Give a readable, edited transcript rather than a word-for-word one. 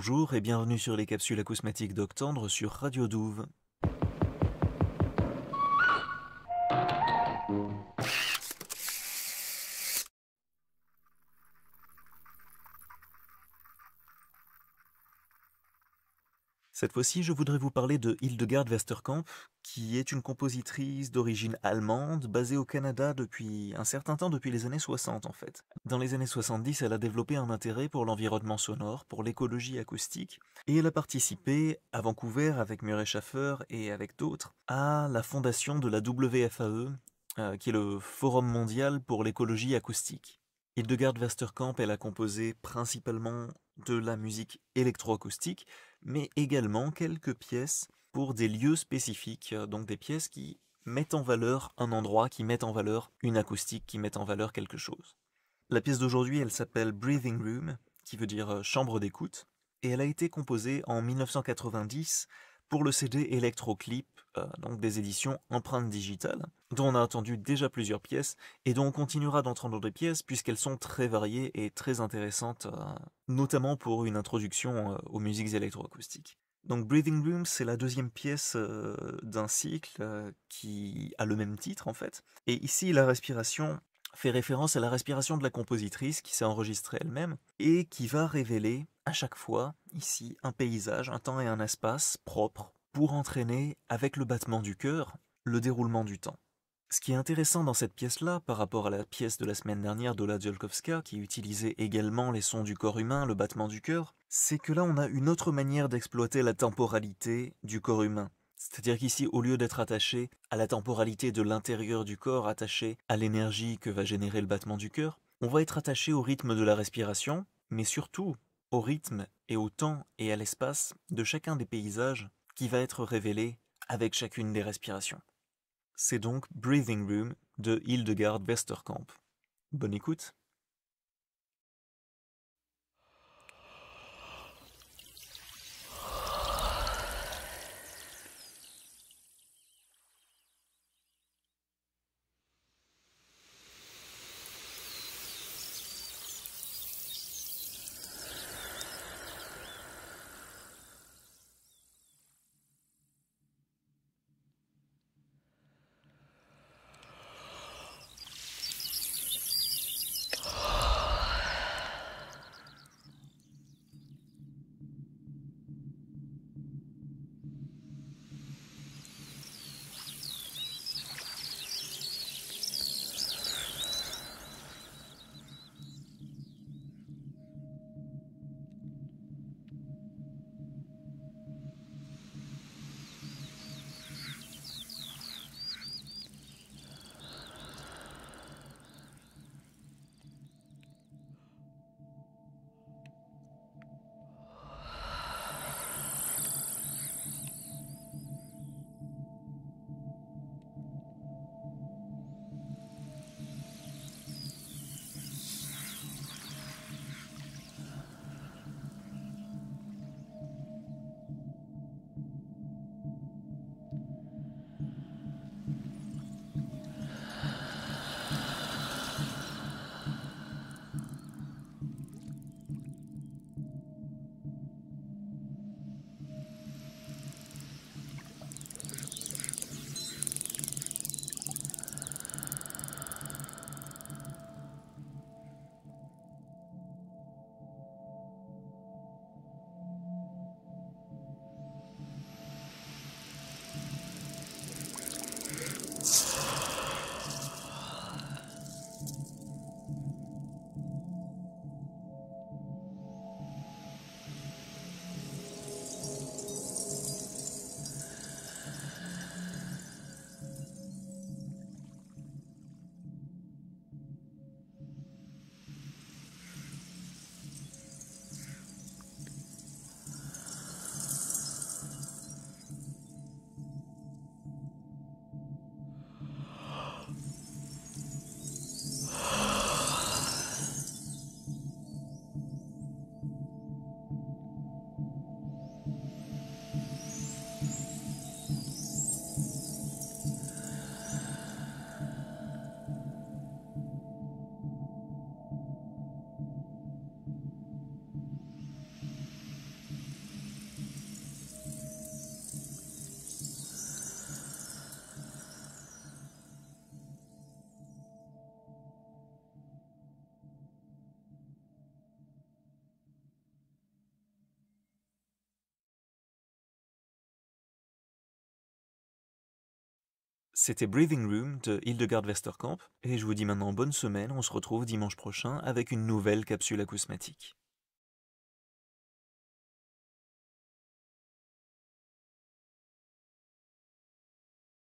Bonjour et bienvenue sur les capsules acousmatiques d'Octandre sur Radio Douve. Cette fois-ci, je voudrais vous parler de Hildegard Westerkamp, qui est une compositrice d'origine allemande, basée au Canada depuis un certain temps, depuis les années 60 en fait. Dans les années 70, elle a développé un intérêt pour l'environnement sonore, pour l'écologie acoustique, et elle a participé à Vancouver avec Murray Schafer et avec d'autres à la fondation de la WFAE, qui est le Forum mondial pour l'écologie acoustique. Hildegard Westerkamp, elle a composé principalement de la musique électroacoustique, mais également quelques pièces pour des lieux spécifiques, donc des pièces qui mettent en valeur un endroit, qui mettent en valeur une acoustique, qui mettent en valeur quelque chose. La pièce d'aujourd'hui, elle s'appelle Breathing Room, qui veut dire chambre d'écoute, et elle a été composée en 1990 pour le CD Electroclip, donc des éditions Empreinte Digitale, dont on a entendu déjà plusieurs pièces, et dont on continuera d'entendre des pièces puisqu'elles sont très variées et très intéressantes, notamment pour une introduction aux musiques électroacoustiques. Donc Breathing Room, c'est la deuxième pièce d'un cycle qui a le même titre en fait. Et ici, la respiration fait référence à la respiration de la compositrice qui s'est enregistrée elle-même et qui va révéler à chaque fois, ici, un paysage, un temps et un espace propres pour entraîner, avec le battement du cœur, le déroulement du temps. Ce qui est intéressant dans cette pièce-là, par rapport à la pièce de la semaine dernière d'Ola Dziolkowska, qui utilisait également les sons du corps humain, le battement du cœur, c'est que là on a une autre manière d'exploiter la temporalité du corps humain. C'est-à-dire qu'ici, au lieu d'être attaché à la temporalité de l'intérieur du corps, attaché à l'énergie que va générer le battement du cœur, on va être attaché au rythme de la respiration, mais surtout au rythme et au temps et à l'espace de chacun des paysages qui va être révélé avec chacune des respirations. C'est donc Breathing Room de Hildegard Westerkamp. Bonne écoute. C'était Breathing Room de Hildegard Westerkamp, et je vous dis maintenant bonne semaine, on se retrouve dimanche prochain avec une nouvelle capsule acousmatique.